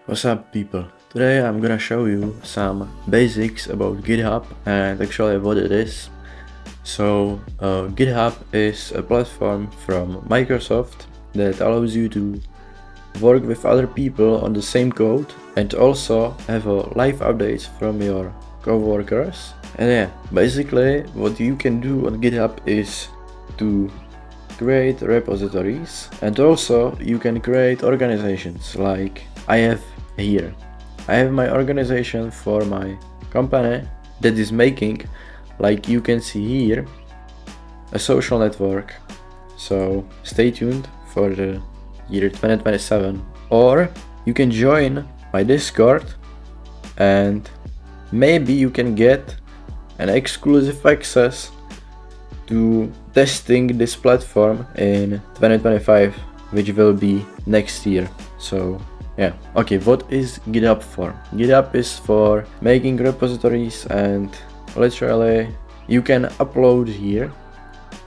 What's up, people? Today I'm gonna show you some basics about GitHub and actually what it is. So GitHub is a platform from Microsoft that allows you to work with other people on the same code and also have a live updates from your coworkers. And yeah, basically what you can do on GitHub is to create repositories, and also you can create organizations like I have here. I have my organization for my company that is making, like you can see here, a social network. So stay tuned for the year 2027. Or you can join my Discord and maybe you can get an exclusive access to testing this platform in 2025, which will be next year. So yeah, okay, what is GitHub for? GitHub is for making repositories, and literally you can upload here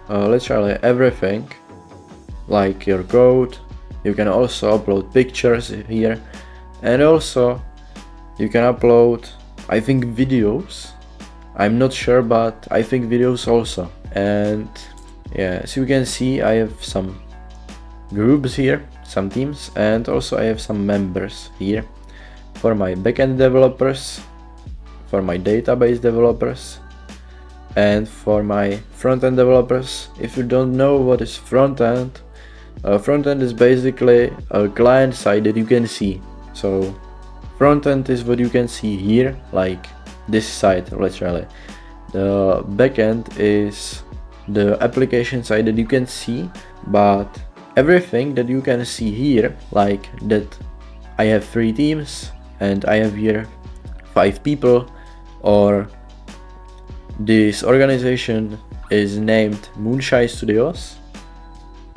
literally everything, like your code. You can also upload pictures here, and also you can upload, I think, videos. I'm not sure, but I think videos also. And yeah, as you can see, I have some groups here, some teams, and also I have some members here for my backend developers, for my database developers, and for my front-end developers. If you don't know what is front-end, front-end is basically a client side that you can see. So front-end is what you can see here, like this side literally. The backend is the application side that you can see, but everything that you can see here, like that I have 3 teams and I have here 5 people, or this organization is named Moonshine Studios.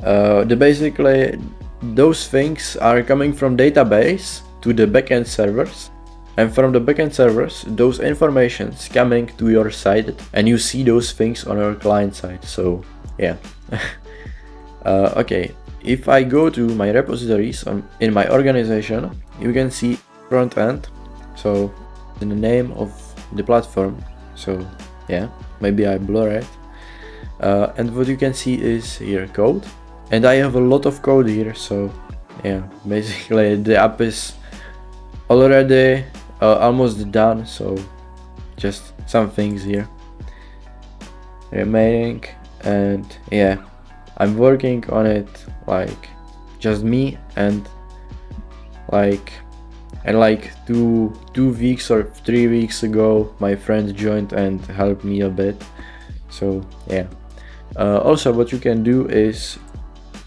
Basically those things are coming from database to the backend servers, and from the backend servers those informations coming to your side, and you see those things on your client side. So yeah. Okay, if I go to my repositories in my organization, you can see front end, so in the name of the platform. So yeah, maybe I blur it, and what you can see is here code, and I have a lot of code here. So yeah, basically the app is already almost done, so just some things here remaining. And yeah, I'm working on it, like just me, and like 2 weeks or 3 weeks ago my friend joined and helped me a bit. So yeah, also what you can do is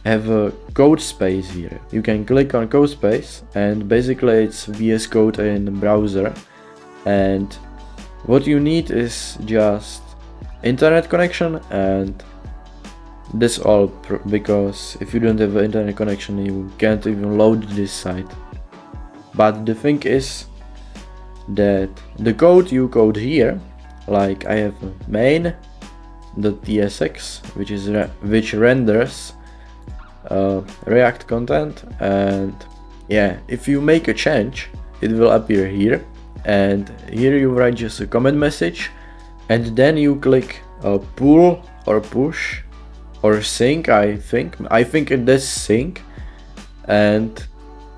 have a code space here. You can click on code space, and basically it's VS Code in the browser, and what you need is just internet connection, and that's all, because if you don't have an internet connection you can't even load this site. But the thing is that the code you code here, like I have a main.tsx which renders React content, and yeah, if you make a change it will appear here, and here you write just a comment message, and then you click pull or push or sync. I think it does sync, and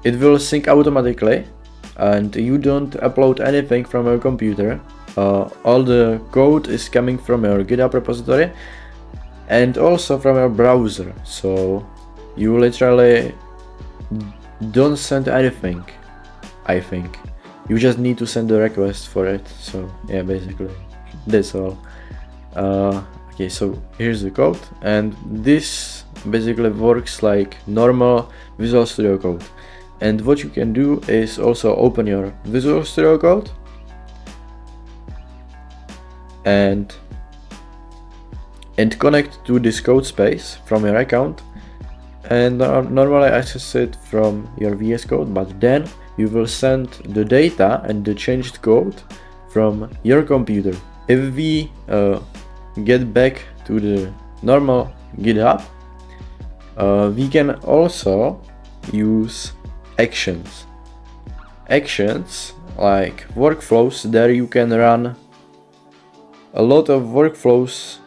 it will sync automatically, and you don't upload anything from your computer. All the code is coming from your GitHub repository and also from your browser, so you literally don't send anything. I think you just need to send a request for it. So yeah, basically that's all. Okay, so here's the code, and this basically works like normal Visual Studio Code. And what you can do is also open your Visual Studio Code and connect to this code space from your account, and normally access it from your VS Code, but then you will send the data and the changed code from your computer. If we get back to the normal GitHub, we can also use actions. actions like workflows. There you can run a lot of workflows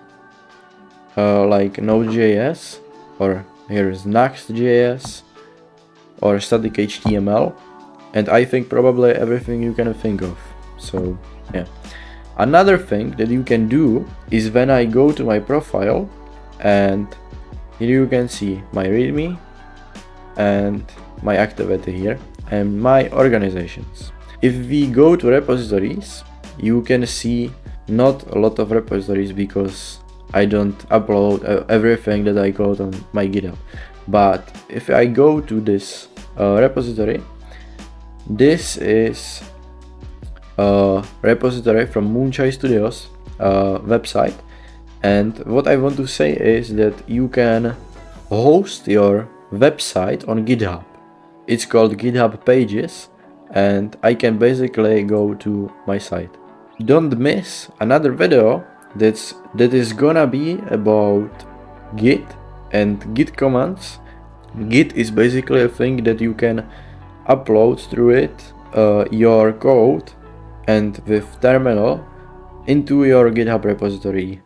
like Node.js, or here is Next.js, or static HTML, and I think probably everything you can think of. So yeah. Another thing that you can do is when I go to my profile, and here you can see my README and my activity here and my organizations. If we go to repositories, you can see not a lot of repositories because I don't upload everything that I got on my GitHub. But if I go to this repository, this is a repository from Moonshine Studios website, and what I want to say is that you can host your website on GitHub. It's called GitHub Pages, and I can basically go to my site. Don't miss another video that is gonna be about Git and Git commands. Git is basically a thing that you can upload through it your code and with terminal into your GitHub repository